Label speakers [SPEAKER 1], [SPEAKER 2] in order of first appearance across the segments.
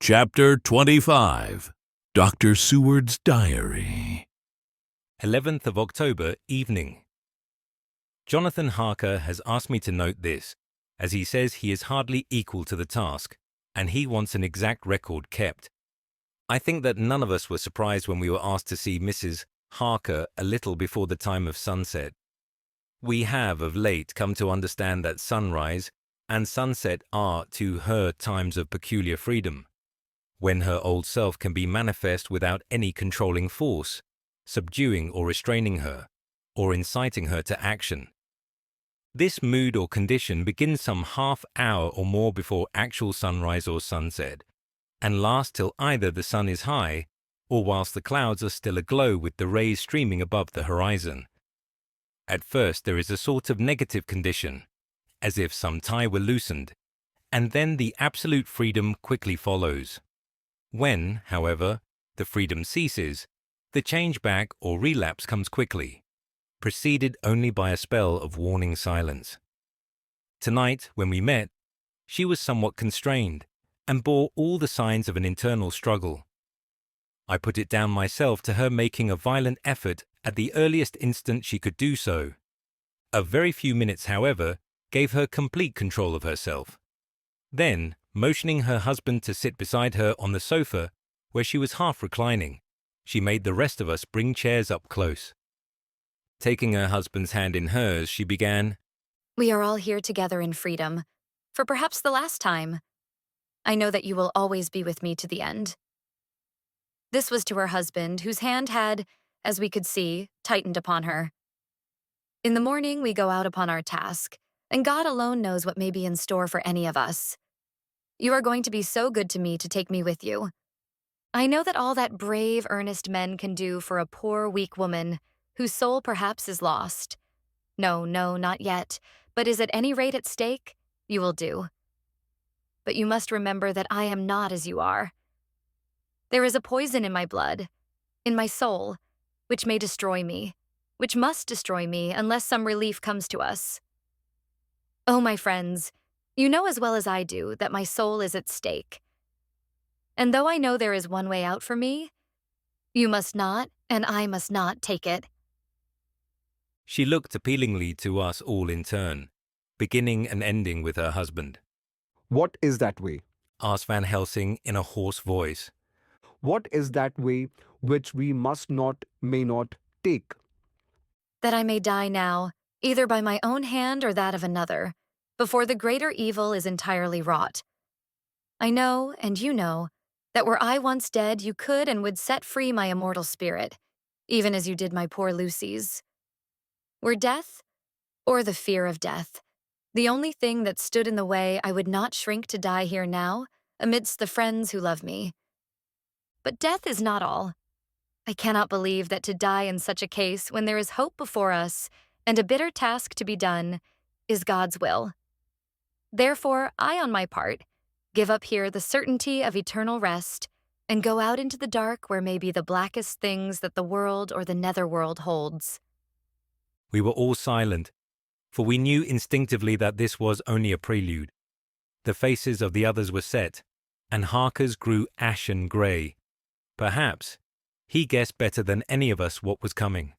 [SPEAKER 1] Chapter 25 Dr. Seward's Diary
[SPEAKER 2] 11th of October, evening. Jonathan Harker has asked me to note this, as he says he is hardly equal to the task, and he wants an exact record kept. I think that none of us were surprised when we were asked to see Mrs. Harker a little before the time of sunset. We have, of late, come to understand that sunrise and sunset are, to her, times of peculiar freedom, when her old self can be manifest without any controlling force, subduing or restraining her, or inciting her to action. This mood or condition begins some half hour or more before actual sunrise or sunset, and lasts till either the sun is high, or whilst the clouds are still aglow with the rays streaming above the horizon. At first there is a sort of negative condition, as if some tie were loosened, and then the absolute freedom quickly follows. When, however, the freedom ceases, the change back or relapse comes quickly, preceded only by a spell of warning silence. Tonight, when we met, she was somewhat constrained, and bore all the signs of an internal struggle. I put it down myself to her making a violent effort at the earliest instant she could do so. A very few minutes, however, gave her complete control of herself. Then, motioning her husband to sit beside her on the sofa, where she was half reclining, she made the rest of us bring chairs up close. Taking her husband's hand in hers, she began,
[SPEAKER 3] "We are all here together in freedom, for perhaps the last time. I know that you will always be with me to the end." This was to her husband, whose hand had, as we could see, tightened upon her. In the morning we go out upon our task, and God alone knows what may be in store for any of us. You are going to be so good to me to take me with you. I know that all that brave, earnest men can do for a poor, weak woman, whose soul perhaps is lost. No, not yet, but is at any rate at stake, you will do. But you must remember that I am not as you are. There is a poison in my blood, in my soul, which may destroy me, which must destroy me unless some relief comes to us. Oh, my friends, you know as well as I do that my soul is at stake. And though I know there is one way out for me, you must not, and I must not take it.
[SPEAKER 2] She looked appealingly to us all in turn, beginning and ending with her husband.
[SPEAKER 4] "What is that way?
[SPEAKER 2] Asked Van Helsing in a hoarse voice.
[SPEAKER 4] What is that way which we must not, may not take?"
[SPEAKER 3] That I may die now, either by my own hand or that of another, before the greater evil is entirely wrought. I know, and you know, that were I once dead, you could and would set free my immortal spirit, even as you did my poor Lucy's. Were death, or the fear of death, the only thing that stood in the way, I would not shrink to die here now, amidst the friends who love me. But death is not all. I cannot believe that to die in such a case, when there is hope before us, and a bitter task to be done, is God's will. Therefore, I, on my part, give up here the certainty of eternal rest, and go out into the dark where may be the blackest things that the world or the netherworld holds.
[SPEAKER 2] We were all silent, for we knew instinctively that this was only a prelude. The faces of the others were set, and Harker's grew ashen grey. Perhaps he guessed better than any of us what was coming.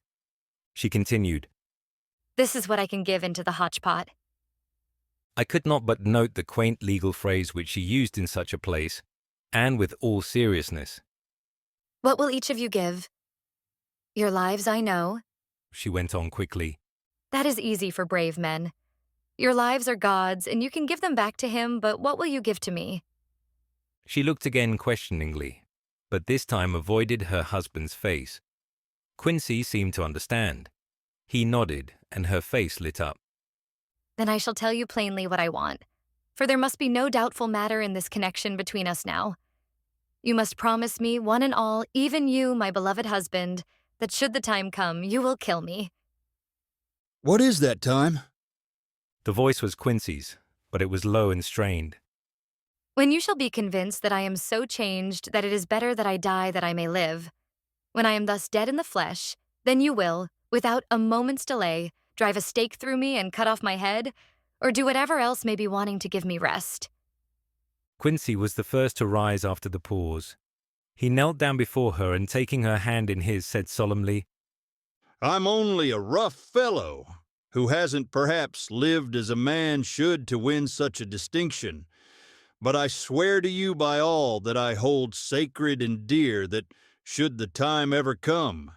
[SPEAKER 2] She continued,
[SPEAKER 3] This is what I can give into the hotchpot.
[SPEAKER 2] I could not but note the quaint legal phrase which she used in such a place, and with all seriousness.
[SPEAKER 3] What will each of you give? Your lives, I know.
[SPEAKER 2] She went on quickly.
[SPEAKER 3] That is easy for brave men. Your lives are God's, and you can give them back to him, but what will you give to me?
[SPEAKER 2] She looked again questioningly, but this time avoided her husband's face. Quincey seemed to understand. He nodded, and her face lit up.
[SPEAKER 3] Then I shall tell you plainly what I want, for there must be no doubtful matter in this connection between us now. You must promise me, one and all, even you, my beloved husband, that should the time come, you will kill me.
[SPEAKER 5] What is that time?
[SPEAKER 2] The voice was Quincey's, but it was low and strained.
[SPEAKER 3] When you shall be convinced that I am so changed that it is better that I die that I may live. When I am thus dead in the flesh, then you will, without a moment's delay, drive a stake through me and cut off my head, or do whatever else may be wanting to give me rest.
[SPEAKER 2] Quincey was the first to rise after the pause. He knelt down before her and taking her hand in his said solemnly,
[SPEAKER 5] I'm only a rough fellow who hasn't perhaps lived as a man should to win such a distinction, but I swear to you by all that I hold sacred and dear that, should the time ever come,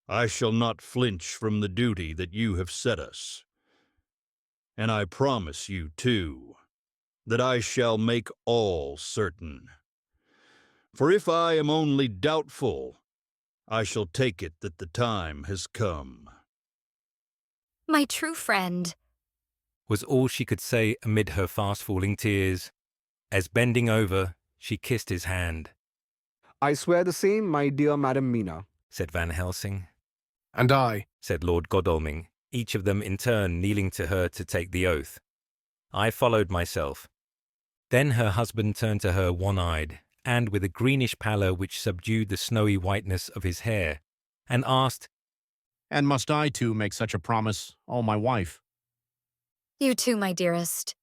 [SPEAKER 5] I shall not flinch from the duty that you have set us. And I promise you, too, that I shall make all certain. For if I am only doubtful, I shall take it that the time has come.
[SPEAKER 3] My true friend.
[SPEAKER 2] was all she could say amid her fast-falling tears, as bending over, she kissed his hand.
[SPEAKER 4] I swear the same, my dear Madam Mina.
[SPEAKER 2] Said Van Helsing.
[SPEAKER 6] And I,
[SPEAKER 2] Said Lord Godalming, each of them in turn kneeling to her to take the oath. I followed myself. Then her husband turned to her one-eyed, and with a greenish pallor which subdued the snowy whiteness of his hair, and asked,
[SPEAKER 6] and must I too make such a promise, O my wife?
[SPEAKER 3] You too, my dearest.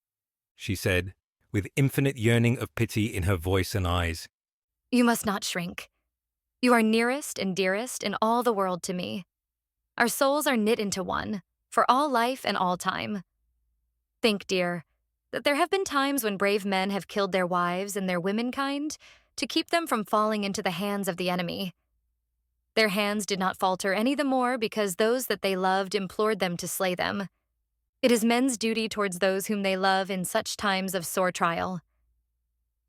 [SPEAKER 2] she said, with infinite yearning of pity in her voice and eyes.
[SPEAKER 3] You must not shrink. You are nearest and dearest in all the world to me. Our souls are knit into one, for all life and all time. Think, dear, that there have been times when brave men have killed their wives and their womenkind to keep them from falling into the hands of the enemy. Their hands did not falter any the more because those that they loved implored them to slay them. It is men's duty towards those whom they love in such times of sore trial.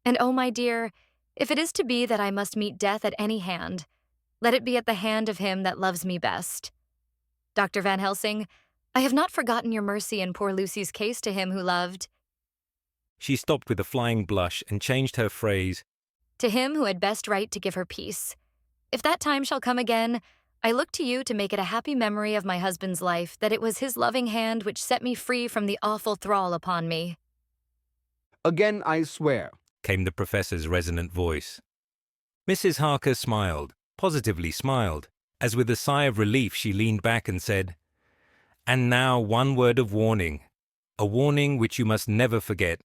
[SPEAKER 3] And oh, my dear, if it is to be that I must meet death at any hand, let it be at the hand of him that loves me best. Dr. Van Helsing, I have not forgotten your mercy in poor Lucy's case to him who loved.
[SPEAKER 2] She stopped with a flying blush and changed her phrase.
[SPEAKER 3] To him who had best right to give her peace. If that time shall come again, I look to you to make it a happy memory of my husband's life that it was his loving hand which set me free from the awful thrall upon me.
[SPEAKER 4] Again I swear.
[SPEAKER 2] Came the professor's resonant voice. Mrs. Harker smiled, positively smiled, as with a sigh of relief she leaned back and said, And now one word of warning, a warning which you must never forget.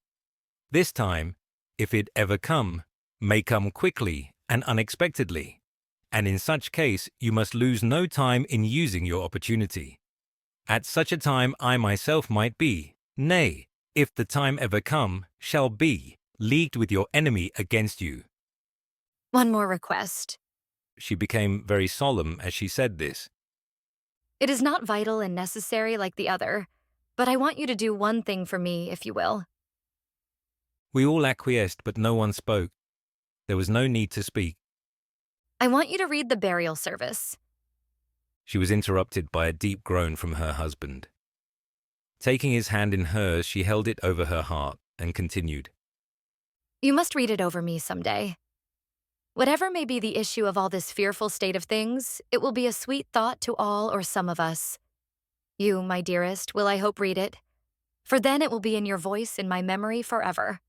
[SPEAKER 2] This time, if it ever come, may come quickly and unexpectedly, and in such case you must lose no time in using your opportunity. At such a time I myself might be, nay, if the time ever come, shall be, leagued with your enemy against you.
[SPEAKER 3] One more request.
[SPEAKER 2] She became very solemn as she said this.
[SPEAKER 3] It is not vital and necessary like the other, but I want you to do one thing for me, if you will.
[SPEAKER 2] We all acquiesced, but no one spoke. There was no need to speak.
[SPEAKER 3] I want you to read the burial service.
[SPEAKER 2] She was interrupted by a deep groan from her husband. Taking his hand in hers, she held it over her heart and continued.
[SPEAKER 3] You must read it over me someday. Whatever may be the issue of all this fearful state of things, it will be a sweet thought to all or some of us. You, my dearest, will I hope read it, for then it will be in your voice in my memory forever,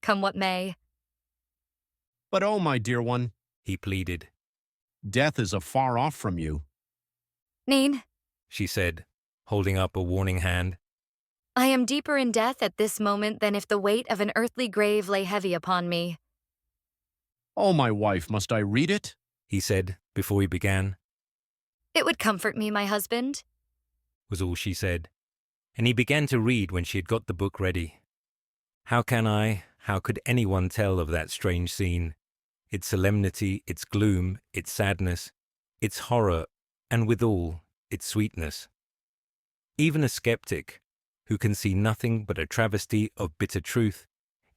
[SPEAKER 3] come what may.
[SPEAKER 6] But oh, my dear one,
[SPEAKER 2] He pleaded.
[SPEAKER 6] death is afar off from you.
[SPEAKER 3] Neen,
[SPEAKER 2] She said, holding up a warning hand.
[SPEAKER 3] I am deeper in death at this moment than if the weight of an earthly grave lay heavy upon me.
[SPEAKER 6] Oh, my wife, must I read it?
[SPEAKER 2] He said, before he began,
[SPEAKER 3] It would comfort me, my husband.
[SPEAKER 2] was all she said, and he began to read when she had got the book ready. How could anyone tell of that strange scene, its solemnity, its gloom, its sadness, its horror, and withal, its sweetness? Even a skeptic, who can see nothing but a travesty of bitter truth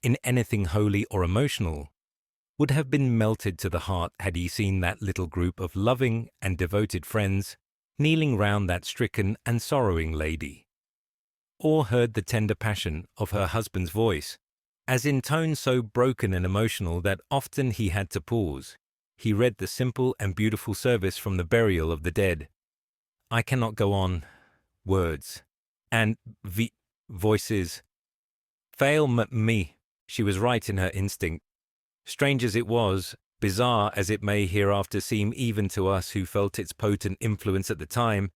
[SPEAKER 2] in anything holy or emotional, would have been melted to the heart had he seen that little group of loving and devoted friends kneeling round that stricken and sorrowing lady, or heard the tender passion of her husband's voice, as in tones so broken and emotional that often he had to pause. He read the simple and beautiful service from the burial of the dead. I cannot go on. Words and voices fail me. She was right in her instinct. Strange as it was, bizarre as it may hereafter seem even to us who felt its potent influence at the time,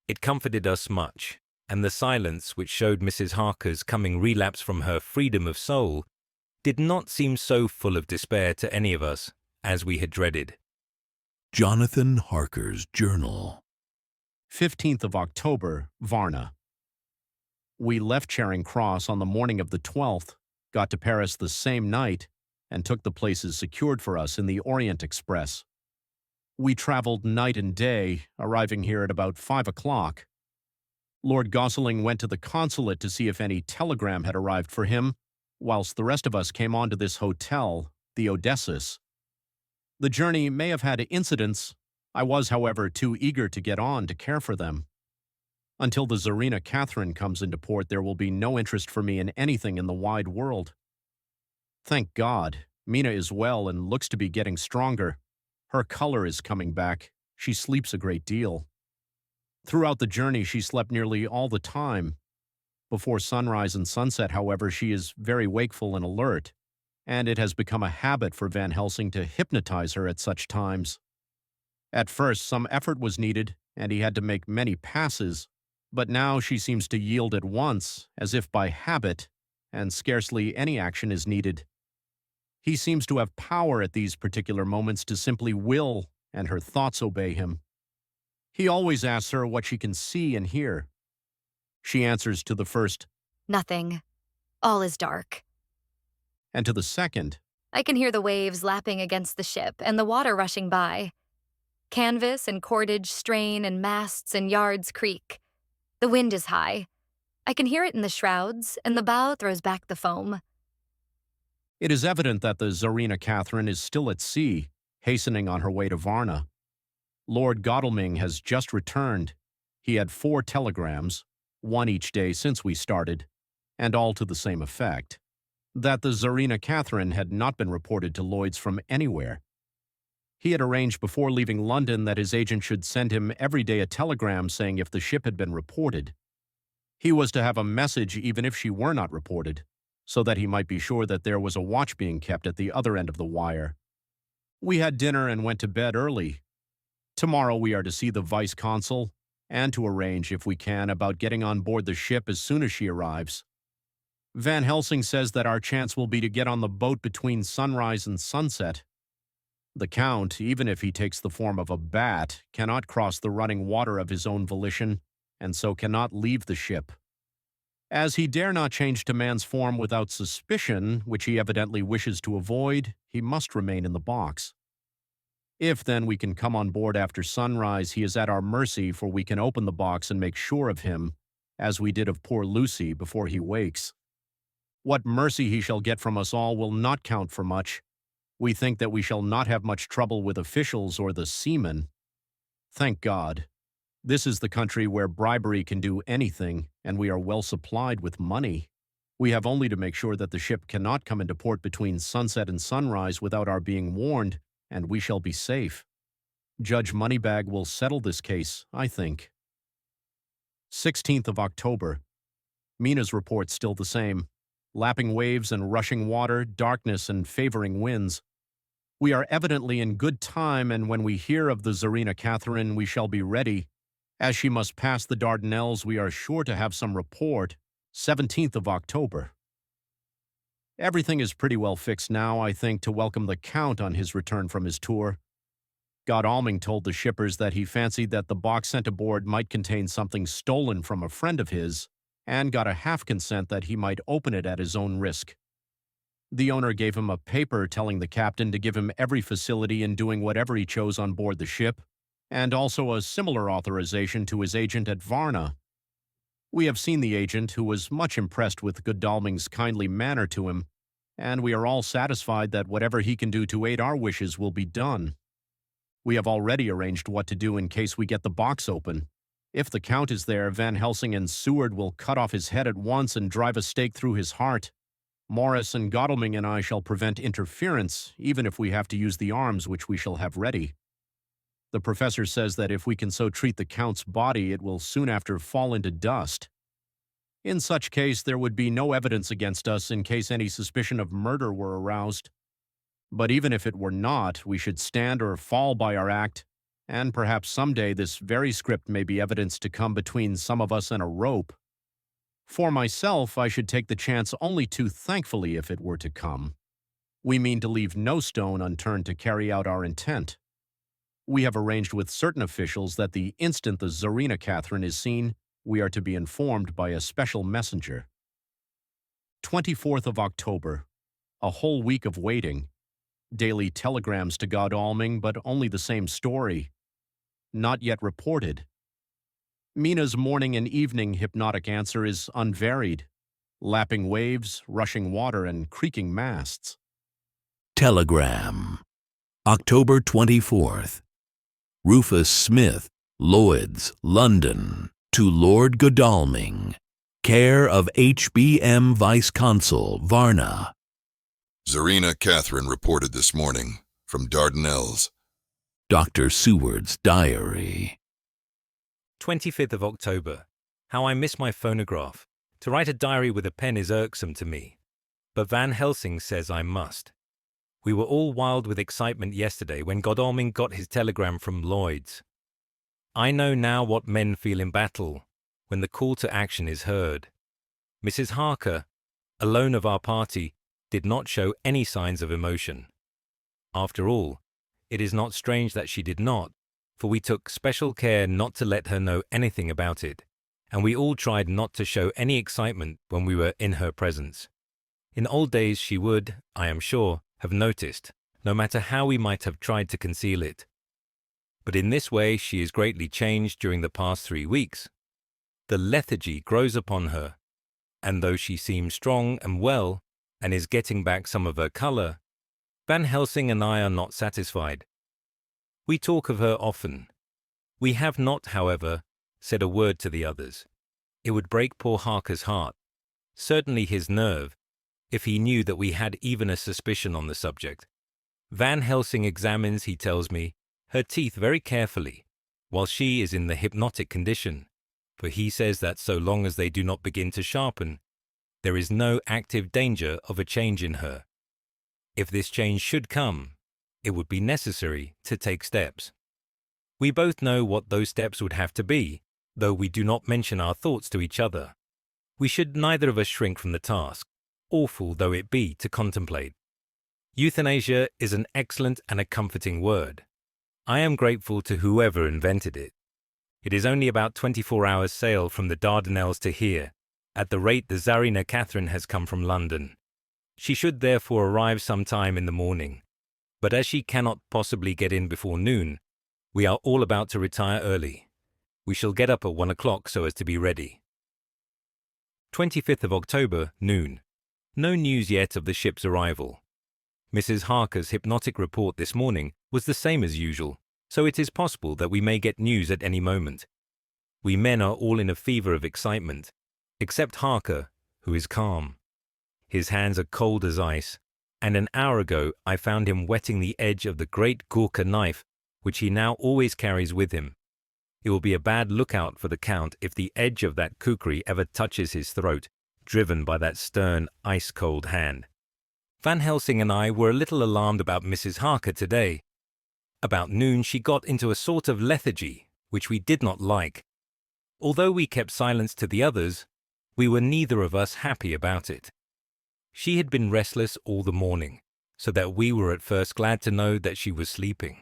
[SPEAKER 2] it comforted us much, and the silence which showed Mrs. Harker's coming relapse from her freedom of soul did not seem so full of despair to any of us as we had dreaded.
[SPEAKER 1] Jonathan Harker's Journal.
[SPEAKER 6] 15th of October, Varna. We left Charing Cross on the morning of the 12th, got to Paris the same night, and took the places secured for us in the Orient Express. We traveled night and day, arriving here at about 5 o'clock. Lord Gosling went to the consulate to see if any telegram had arrived for him, whilst the rest of us came on to this hotel, the Odysseus. The journey may have had incidents. I was, however, too eager to get on to care for them. Until the Tsarina Catherine comes into port, there will be no interest for me in anything in the wide world. Thank God, Mina is well and looks to be getting stronger. Her color is coming back. She sleeps a great deal. Throughout the journey, she slept nearly all the time. Before sunrise and sunset, however, she is very wakeful and alert, and it has become a habit for Van Helsing to hypnotize her at such times. At first, some effort was needed, and he had to make many passes, but now she seems to yield at once, as if by habit, and scarcely any action is needed. He seems to have power at these particular moments to simply will, and her thoughts obey him. He always asks her what she can see and hear. She answers to the first,
[SPEAKER 3] Nothing. All is dark.
[SPEAKER 6] and to the second,
[SPEAKER 3] I can hear the waves lapping against the ship and the water rushing by. Canvas and cordage strain and masts and yards creak. The wind is high. I can hear it in the shrouds, and the bow throws back the foam.
[SPEAKER 6] It is evident that the Tsarina Catherine is still at sea, hastening on her way to Varna. Lord Godalming has just returned. He had 4 telegrams, one each day since we started, and all to the same effect, that the Tsarina Catherine had not been reported to Lloyd's from anywhere. He had arranged before leaving London that his agent should send him every day a telegram saying if the ship had been reported. He was to have a message even if she were not reported, so that he might be sure that there was a watch being kept at the other end of the wire. We had dinner and went to bed early. Tomorrow we are to see the vice-consul, and to arrange, if we can, about getting on board the ship as soon as she arrives. Van Helsing says that our chance will be to get on the boat between sunrise and sunset. The Count, even if he takes the form of a bat, cannot cross the running water of his own volition, and so cannot leave the ship. As he dare not change to man's form without suspicion, which he evidently wishes to avoid, he must remain in the box. If, then, we can come on board after sunrise, he is at our mercy, for we can open the box and make sure of him, as we did of poor Lucy before he wakes. What mercy he shall get from us all will not count for much. We think that we shall not have much trouble with officials or the seamen. Thank God. This is the country where bribery can do anything, and we are well supplied with money. We have only to make sure that the ship cannot come into port between sunset and sunrise without our being warned, and we shall be safe. Judge Moneybag will settle this case, I think. 16th of October. Mina's report still the same. Lapping waves and rushing water, darkness and favoring winds. We are evidently in good time, and when we hear of the Tsarina Catherine, we shall be ready. As she must pass the Dardanelles, we are sure to have some report. 17th of October. Everything is pretty well fixed now, I think, to welcome the Count on his return from his tour. Godalming told the shippers that he fancied that the box sent aboard might contain something stolen from a friend of his, and got a half consent that he might open it at his own risk. The owner gave him a paper telling the captain to give him every facility in doing whatever he chose on board the ship, and also a similar authorization to his agent at Varna. We have seen the agent, who was much impressed with Godalming's kindly manner to him, and we are all satisfied that whatever he can do to aid our wishes will be done. We have already arranged what to do in case we get the box open. If the Count is there, Van Helsing and Seward will cut off his head at once and drive a stake through his heart. Morris and Godalming and I shall prevent interference, even if we have to use the arms which we shall have ready. The professor says that if we can so treat the Count's body, it will soon after fall into dust. In such case, there would be no evidence against us in case any suspicion of murder were aroused. But even if it were not, we should stand or fall by our act, and perhaps someday this very script may be evidence to come between some of us and a rope. For myself, I should take the chance only too thankfully if it were to come. We mean to leave no stone unturned to carry out our intent. We have arranged with certain officials that the instant the Tsarina Catherine is seen, we are to be informed by a special messenger. 24th of October. A whole week of waiting. Daily telegrams to Godalming, but only the same story. Not yet reported. Mina's morning and evening hypnotic answer is unvaried. Lapping waves, rushing water, and creaking masts.
[SPEAKER 1] Telegram. October 24th. Rufus Smith, Lloyd's, London, to Lord Godalming. Care of HBM Vice-Consul, Varna.
[SPEAKER 7] Tsarina Catherine reported this morning from Dardanelles.
[SPEAKER 1] Dr. Seward's diary.
[SPEAKER 2] 25th of October. How I miss my phonograph. To write a diary with a pen is irksome to me. But Van Helsing says I must. We were all wild with excitement yesterday when Godalming got his telegram from Lloyd's. I know now what men feel in battle when the call to action is heard. Mrs. Harker, alone of our party, did not show any signs of emotion. After all, it is not strange that she did not, for we took special care not to let her know anything about it, and we all tried not to show any excitement when we were in her presence. In old days she would, I am sure, have noticed, no matter how we might have tried to conceal it. But in this way she is greatly changed during the past 3 weeks. The lethargy grows upon her, and though she seems strong and well, and is getting back some of her colour, Van Helsing and I are not satisfied. We talk of her often. We have not, however, said a word to the others. It would break poor Harker's heart, certainly his nerve, if he knew that we had even a suspicion on the subject. Van Helsing examines, he tells me, her teeth very carefully, while she is in the hypnotic condition, for he says that so long as they do not begin to sharpen, there is no active danger of a change in her. If this change should come, it would be necessary to take steps. We both know what those steps would have to be, though we do not mention our thoughts to each other. We should neither of us shrink from the task, awful though it be to contemplate. Euthanasia is an excellent and a comforting word. I am grateful to whoever invented it. It is only about 24 hours' sail from the Dardanelles to here, at the rate the Tsarina Catherine has come from London. She should therefore arrive some time in the morning, but as she cannot possibly get in before noon, we are all about to retire early. We shall get up at 1 o'clock so as to be ready. 25th of October, noon. No news yet of the ship's arrival. Mrs. Harker's hypnotic report this morning was the same as usual, so it is possible that we may get news at any moment. We men are all in a fever of excitement, except Harker, who is calm. His hands are cold as ice, and an hour ago I found him wetting the edge of the great Gurkha knife, which he now always carries with him. It will be a bad lookout for the Count if the edge of that kukri ever touches his throat, driven by that stern, ice-cold hand. Van Helsing and I were a little alarmed about Mrs. Harker today. About noon she got into a sort of lethargy, which we did not like. Although we kept silence to the others, we were neither of us happy about it. She had been restless all the morning, so that we were at first glad to know that she was sleeping.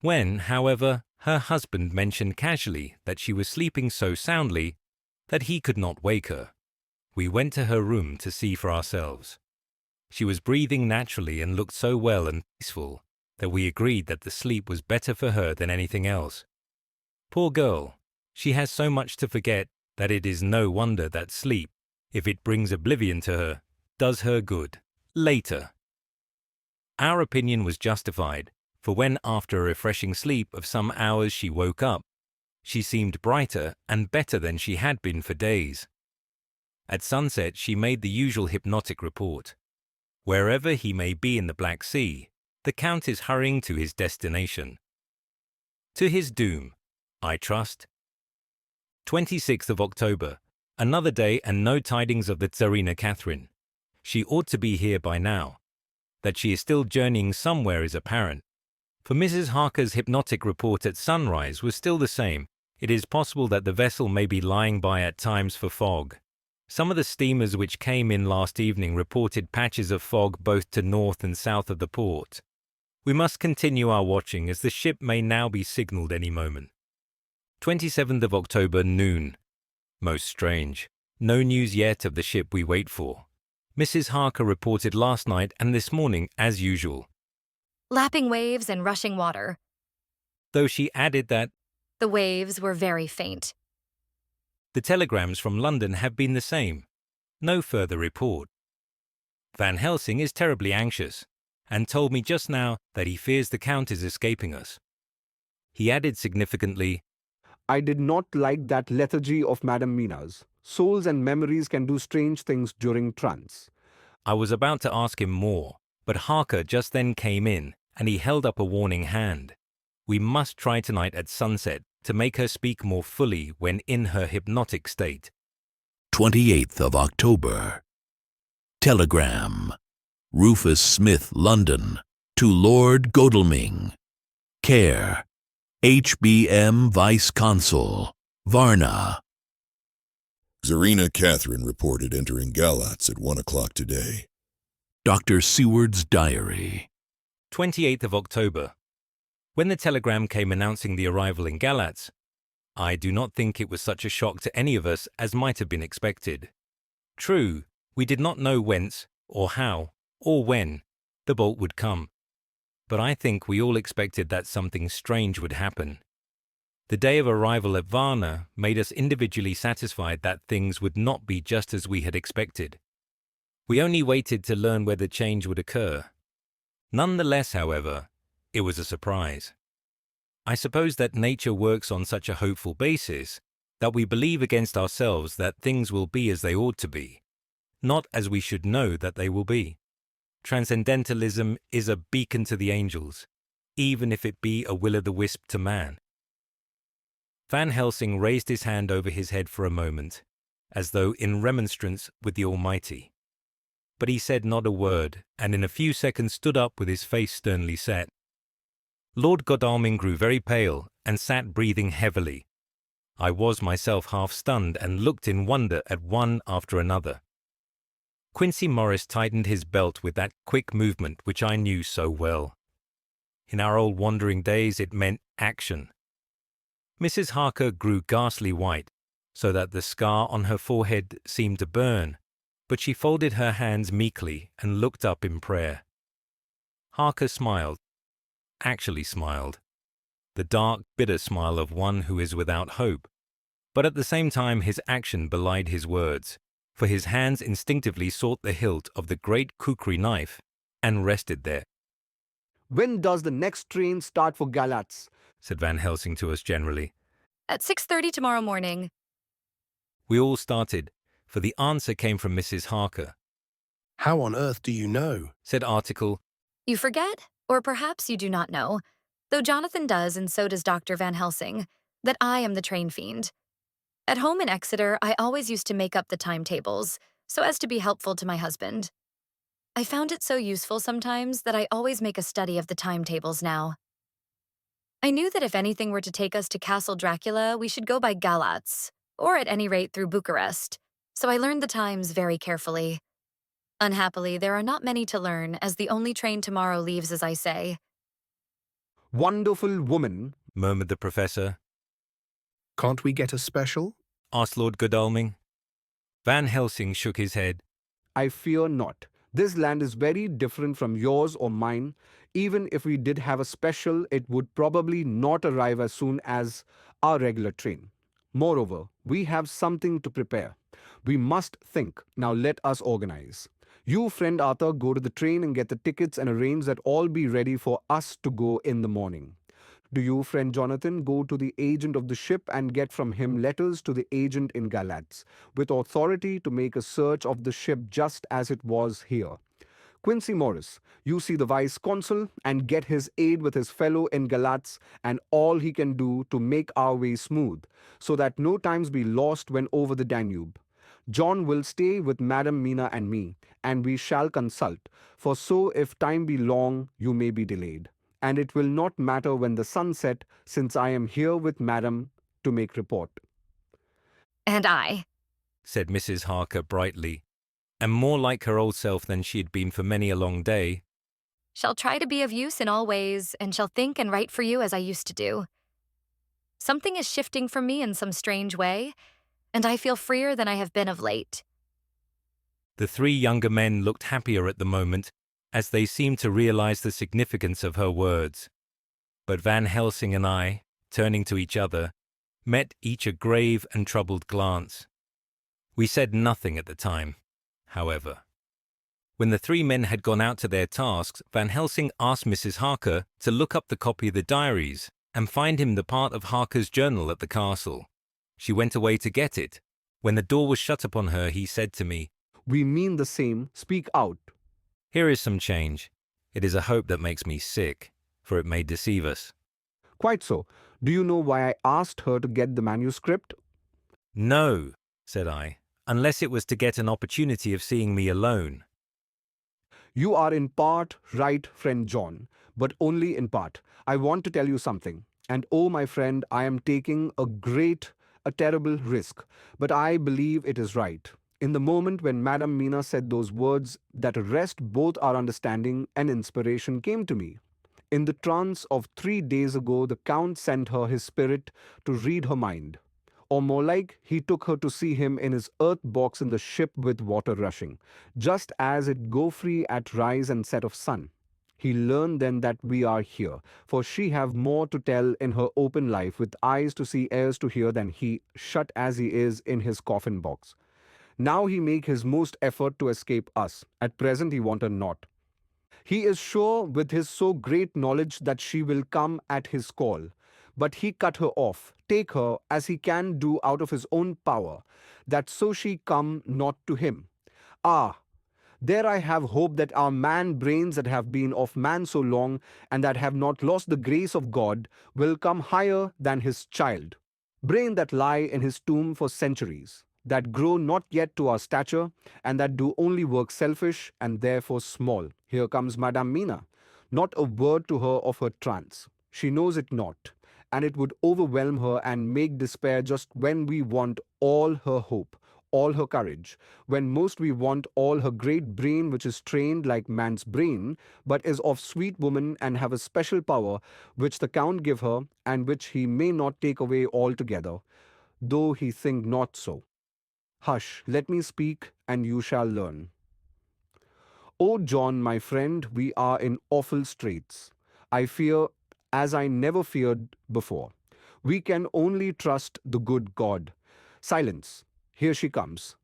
[SPEAKER 2] When, however, her husband mentioned casually that she was sleeping so soundly that he could not wake her, we went to her room to see for ourselves. She was breathing naturally and looked so well and peaceful that we agreed that the sleep was better for her than anything else. Poor girl, she has so much to forget that it is no wonder that sleep, if it brings oblivion to her, does her good later. Our opinion was justified, for when after a refreshing sleep of some hours she woke up, she seemed brighter and better than she had been for days. At sunset she made the usual hypnotic report. Wherever he may be in the Black Sea, the Count is hurrying to his destination. To his doom, I trust. 26th of October, another day and no tidings of the Tsarina Catherine. She ought to be here by now. That she is still journeying somewhere is apparent. For Mrs. Harker's hypnotic report at sunrise was still the same. It is possible that the vessel may be lying by at times for fog. Some of the steamers which came in last evening reported patches of fog both to north and south of the port. We must continue our watching as the ship may now be signalled any moment. 27th of October, noon. Most strange. No news yet of the ship we wait for. Mrs. Harker reported last night and this morning as usual,
[SPEAKER 3] Lapping waves and rushing water.
[SPEAKER 2] though she added that
[SPEAKER 3] The waves were very faint.
[SPEAKER 2] the telegrams from London have been the same. No further report. Van Helsing is terribly anxious and told me just now that he fears the Count is escaping us. He added significantly,
[SPEAKER 4] I did not like that lethargy of Madame Mina's. Souls and memories can do strange things during trance.
[SPEAKER 2] I was about to ask him more, but Harker just then came in and he held up a warning hand. We must try tonight at sunset to make her speak more fully when in her hypnotic state.
[SPEAKER 1] 28th of October. Telegram. Rufus Smith, London, to Lord Godalming. Care. HBM Vice Consul, Varna.
[SPEAKER 7] Zarina Catherine reported entering Galatz at 1 o'clock today.
[SPEAKER 1] Dr. Seward's diary.
[SPEAKER 2] 28th of October. When the telegram came announcing the arrival in Galatz, I do not think it was such a shock to any of us as might have been expected. True, we did not know whence, or how, or when the bolt would come, but I think we all expected that something strange would happen. The day of arrival at Varna made us individually satisfied that things would not be just as we had expected. We only waited to learn where the change would occur. None the less, however, it was a surprise. I suppose that nature works on such a hopeful basis that we believe against ourselves that things will be as they ought to be, not as we should know that they will be. Transcendentalism is a beacon to the angels, even if it be a will-o'-the-wisp to man. Van Helsing raised his hand over his head for a moment, as though in remonstrance with the Almighty. But he said not a word, and in a few seconds stood up with his face sternly set. Lord Godalming grew very pale and sat breathing heavily. I was myself half stunned and looked in wonder at one after another. Quincey Morris tightened his belt with that quick movement which I knew so well. In our old wandering days it meant action. Mrs. Harker grew ghastly white, so that the scar on her forehead seemed to burn, but she folded her hands meekly and looked up in prayer. Harker smiled, actually smiled, the dark, bitter smile of one who is without hope, but at the same time his action belied his words, for his hands instinctively sought the hilt of the great kukri knife and rested there.
[SPEAKER 4] When does the next train start for Galatz?
[SPEAKER 2] Said Van Helsing to us generally.
[SPEAKER 3] At 6:30 tomorrow morning.
[SPEAKER 2] We all started, for the answer came from Mrs. Harker.
[SPEAKER 8] How on earth do you know?
[SPEAKER 2] Said Article,
[SPEAKER 3] You forget, or perhaps you do not know, though Jonathan does and so does Dr. Van Helsing, that I am the train fiend. At home in Exeter, I always used to make up the timetables, so as to be helpful to my husband. I found it so useful sometimes that I always make a study of the timetables now. I knew that if anything were to take us to Castle Dracula, we should go by Galatz, or at any rate through Bucharest, so I learned the times very carefully. Unhappily, there are not many to learn, as the only train tomorrow leaves, as I say.
[SPEAKER 4] Wonderful woman.
[SPEAKER 2] murmured the professor.
[SPEAKER 8] Can't we get a special?
[SPEAKER 2] Asked Lord Godalming. Van Helsing shook his head.
[SPEAKER 4] I fear not. This land is very different from yours or mine. Even if we did have a special, it would probably not arrive as soon as our regular train. Moreover, we have something to prepare. We must think. Now let us organize. You, friend Arthur, go to the train and get the tickets and arrange that all be ready for us to go in the morning. Do you, friend Jonathan, go to the agent of the ship and get from him letters to the agent in Galatz, with authority to make a search of the ship just as it was here. Quincey Morris, you see the vice consul and get his aid with his fellow in Galatz and all he can do to make our way smooth, so that no times be lost when over the Danube. John will stay with Madam Mina and me, and we shall consult, for so if time be long, you may be delayed. And it will not matter when the sun set, since I am here with Madam to make report.
[SPEAKER 3] And I.
[SPEAKER 2] said Mrs. Harker brightly, and more like her old self than she had been for many a long day.
[SPEAKER 3] Shall try to be of use in all ways, and shall think and write for you as I used to do. Something is shifting from me in some strange way, and I feel freer than I have been of late.
[SPEAKER 2] The three younger men looked happier at the moment, as they seemed to realize the significance of her words. But Van Helsing and I, turning to each other, met each a grave and troubled glance. We said nothing at the time, however. When the three men had gone out to their tasks, Van Helsing asked Mrs. Harker to look up the copy of the diaries and find him the part of Harker's journal at the castle. She went away to get it. When the door was shut upon her, he said to me,
[SPEAKER 4] We mean the same. Speak out.
[SPEAKER 2] "Here is some change. It is a hope that makes me sick, for it may deceive us."
[SPEAKER 4] Quite so. Do you know why I asked her to get the manuscript?
[SPEAKER 2] "No," said I, "unless it was to get an opportunity of seeing me alone."
[SPEAKER 4] You are in part right, friend John, but only in part. I want to tell you something. And oh, my friend, I am taking a terrible risk, but I believe it is right. In the moment when Madame Mina said those words that arrest both our understanding and inspiration came to me. In the trance of 3 days ago, the Count sent her his spirit to read her mind. Or more like, he took her to see him in his earth box in the ship with water rushing, just as it go free at rise and set of sun. He learned then that we are here, for she have more to tell in her open life, with eyes to see, ears to hear, than he, shut as he is in his coffin box. Now he make his most effort to escape us. At present he want her not. He is sure with his so great knowledge that she will come at his call. But he cut her off, take her as he can do out of his own power, that so she come not to him. Ah, there I have hope that our man brains that have been of man so long, and that have not lost the grace of God, will come higher than his child. Brain that lie in his tomb for centuries, that grow not yet to our stature, and that do only work selfish and therefore small. Here comes Madame Mina. Not a word to her of her trance. She knows it not, and it would overwhelm her and make despair just when we want all her hope, all her courage, when most we want all her great brain, which is trained like man's brain, but is of sweet woman and have a special power which the Count give her, and which he may not take away altogether, though he think not so. Hush, let me speak, and you shall learn. Oh, John, my friend, we are in awful straits. I fear as I never feared before. We can only trust the good God. Silence. Here she comes.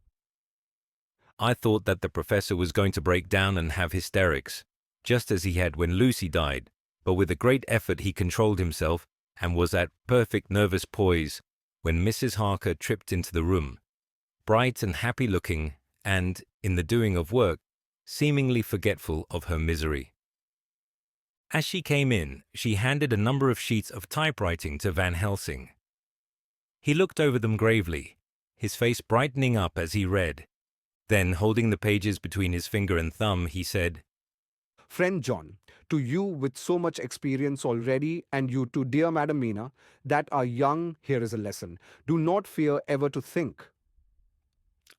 [SPEAKER 2] I thought that the professor was going to break down and have hysterics, just as he had when Lucy died, but with a great effort he controlled himself and was at perfect nervous poise when Mrs. Harker tripped into the room, bright and happy-looking, and, in the doing of work, seemingly forgetful of her misery. As she came in, she handed a number of sheets of typewriting to Van Helsing. He looked over them gravely, his face brightening up as he read. Then, holding the pages between his finger and thumb, he said,
[SPEAKER 4] Friend John, to you with so much experience already, and you to dear Madam Mina, that are young, here is a lesson. Do not fear ever to think.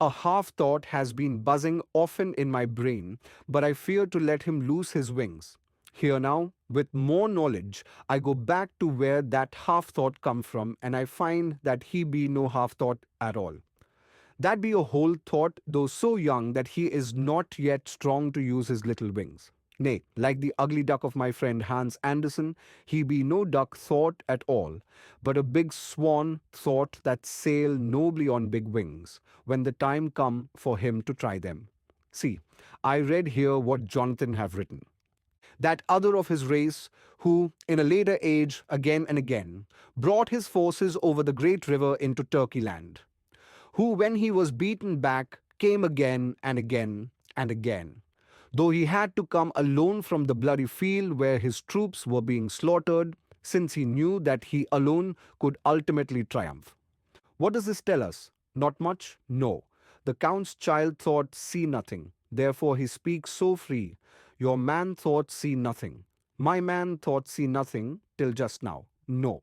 [SPEAKER 4] A half-thought has been buzzing often in my brain, but I fear to let him loose his wings. Here now, with more knowledge, I go back to where that half-thought come from, and I find that he be no half-thought at all. That be a whole thought, though so young that he is not yet strong to use his little wings. Nay, like the ugly duck of my friend Hans Andersen, he be no duck thought at all, but a big swan thought that sail nobly on big wings, when the time come for him to try them. See, I read here what Jonathan have written. That other of his race, who, in a later age, again and again, brought his forces over the great river into Turkey land, who, when he was beaten back, came again and again and again, though he had to come alone from the bloody field where his troops were being slaughtered, since he knew that he alone could ultimately triumph. What does this tell us? Not much? No. The Count's child thought see nothing, therefore he speaks so free. Your man thought see nothing. My man thought see nothing till just now. No.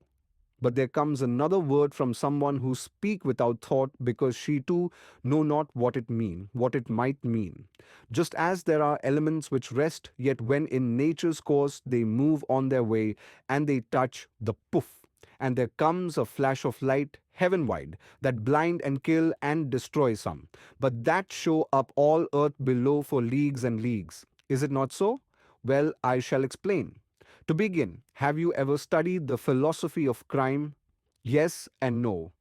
[SPEAKER 4] But there comes another word from someone who speak without thought, because she too know not what it might mean. Just as there are elements which rest, yet when in nature's course they move on their way, and they touch the poof, and there comes a flash of light heaven-wide, that blind and kill and destroy some, but that show up all earth below for leagues and leagues. Is it not so? Well, I shall explain. To begin, have you ever studied the philosophy of crime? Yes and no.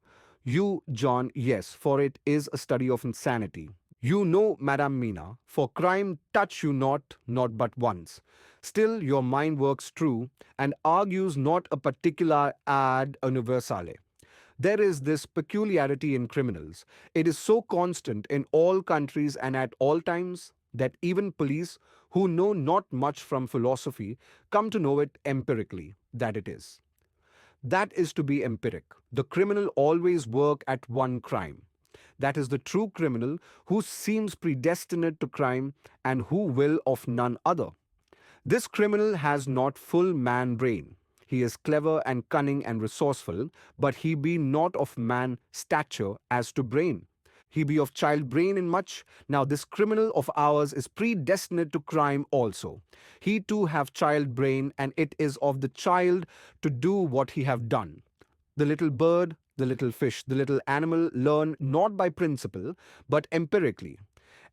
[SPEAKER 4] You, John, yes, for it is a study of insanity. You know, Madame Mina, for crime touch you not but once. Still your mind works true, and argues not a particular ad universale. There is this peculiarity in criminals. It is so constant in all countries and at all times, that even police, who know not much from philosophy, come to know it empirically, that it is. That is to be empiric. The criminal always work at one crime. That is the true criminal, who seems predestined to crime, and who will of none other. This criminal has not full man brain. He is clever and cunning and resourceful, but he be not of man stature as to brain. He be of child brain in much. Now this criminal of ours is predestined to crime also. He too have child brain, and it is of the child to do what he have done. The little bird, the little fish, the little animal learn not by principle, but empirically.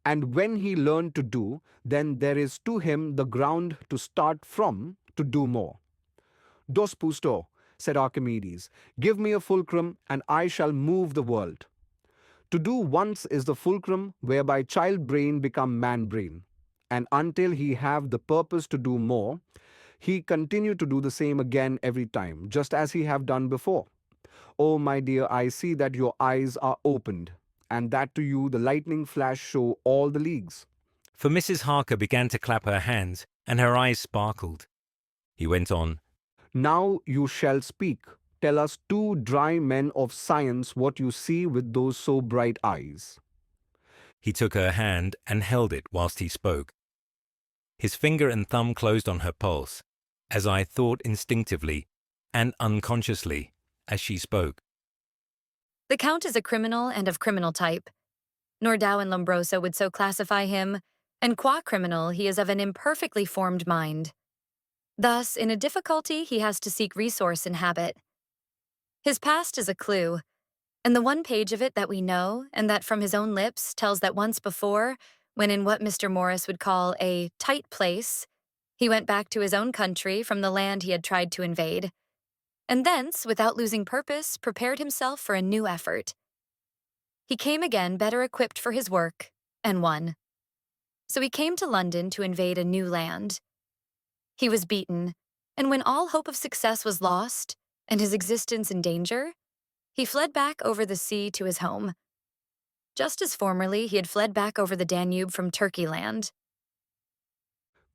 [SPEAKER 4] And when he learn to do, then there is to him the ground to start from to do more. Dos pusto, said Archimedes, give me a fulcrum, and I shall move the world. To do once is the fulcrum, whereby child brain become man brain. And until he have the purpose to do more, he continue to do the same again every time, just as he have done before. Oh, my dear, I see that your eyes are opened, and that to you the lightning flash show all the leagues.
[SPEAKER 2] For Mrs. Harker began to clap her hands, and her eyes sparkled. He went on,
[SPEAKER 4] Now you shall speak. Tell us, two dry men of science, what you see with those so bright eyes.
[SPEAKER 2] He took her hand and held it whilst he spoke. His finger and thumb closed on her pulse, as I thought instinctively and unconsciously as she spoke.
[SPEAKER 3] The Count is a criminal and of criminal type. Nordau and Lombroso would so classify him, and qua criminal he is of an imperfectly formed mind. Thus, in a difficulty he has to seek resource in habit. His past is a clue, and the one page of it that we know, and that from his own lips tells that once before, when in what Mr. Morris would call a tight place, he went back to his own country from the land he had tried to invade, and thence, without losing purpose, prepared himself for a new effort. He came again better equipped for his work, and won. So he came to London to invade a new land. He was beaten, and when all hope of success was lost, and his existence in danger, he fled back over the sea to his home. Just as formerly he had fled back over the Danube from Turkey land.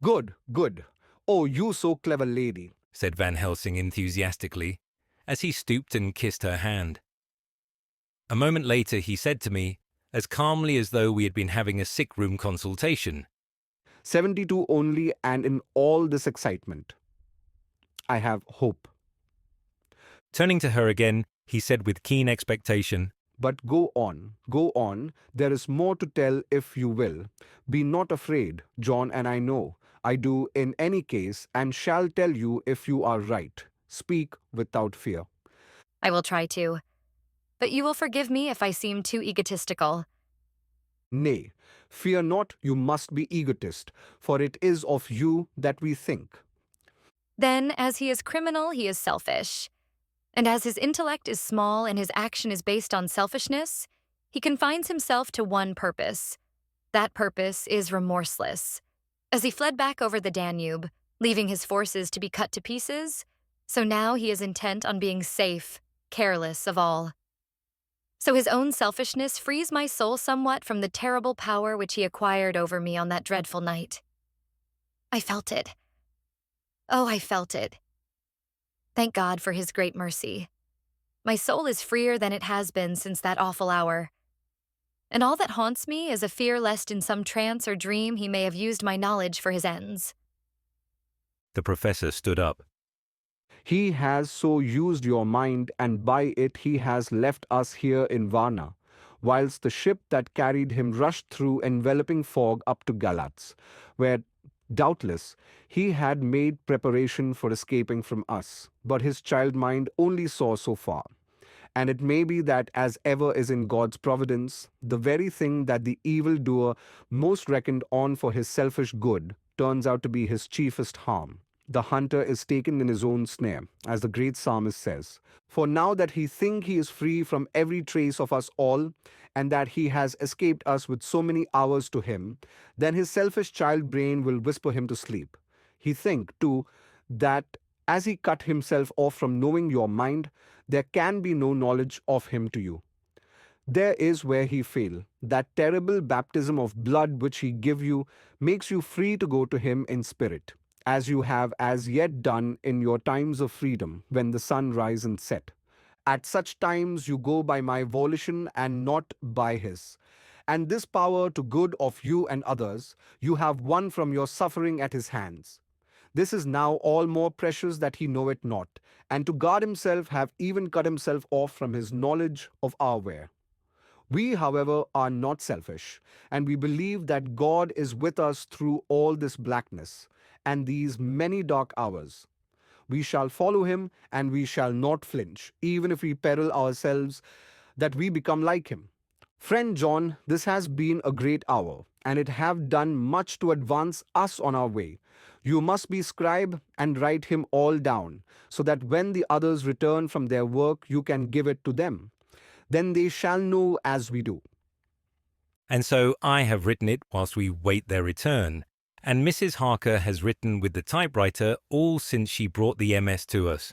[SPEAKER 4] Good, good. Oh, you so clever lady,
[SPEAKER 2] said Van Helsing enthusiastically, as he stooped and kissed her hand. A moment later he said to me, as calmly as though we had been having a sick-room consultation,
[SPEAKER 4] 72 only, and in all this excitement, I have hope.
[SPEAKER 2] Turning to her again, he said with keen expectation,
[SPEAKER 4] But go on, there is more to tell if you will. Be not afraid, John, and I know, I do in any case, and shall tell you if you are right. Speak without fear.
[SPEAKER 3] I will try to, but you will forgive me if I seem too egotistical.
[SPEAKER 4] Nay, fear not, you must be egotist, for it is of you that we think.
[SPEAKER 3] Then, as he is criminal, he is selfish. And as his intellect is small and his action is based on selfishness, he confines himself to one purpose. That purpose is remorseless. As he fled back over the Danube, leaving his forces to be cut to pieces, so now he is intent on being safe, careless of all. So his own selfishness frees my soul somewhat from the terrible power which he acquired over me on that dreadful night. I felt it. Oh, I felt it. Thank God for his great mercy. My soul is freer than it has been since that awful hour. And all that haunts me is a fear lest in some trance or dream he may have used my knowledge for his ends.
[SPEAKER 2] The professor stood up.
[SPEAKER 4] He has so used your mind, and by it he has left us here in Varna, whilst the ship that carried him rushed through enveloping fog up to Galatz, where doubtless he had made preparation for escaping from us. But his child mind only saw so far. And it may be that, as ever is in God's providence, the very thing that the evildoer most reckoned on for his selfish good turns out to be his chiefest harm. The hunter is taken in his own snare, as the great psalmist says. For now that he think he is free from every trace of us all, and that he has escaped us with so many hours to him, then his selfish child brain will whisper him to sleep. He think, too, that as he cut himself off from knowing your mind, there can be no knowledge of him to you. There is where he fail. That terrible baptism of blood which he give you makes you free to go to him in spirit, as you have as yet done in your times of freedom, when the sun rise and set. At such times you go by my volition and not by his. And this power to good of you and others you have won from your suffering at his hands. This is now all more precious that he know it not, and to guard himself have even cut himself off from his knowledge of our way. We, however, are not selfish, and we believe that God is with us through all this blackness and these many dark hours. We shall follow him, and we shall not flinch, even if we peril ourselves that we become like him. Friend John, this has been a great hour, and it have done much to advance us on our way. You must be scribe and write him all down, so that when the others return from their work, you can give it to them. Then they shall know as we do.
[SPEAKER 2] And so I have written it whilst we wait their return, and Mrs. Harker has written with the typewriter all since she brought the MS to us.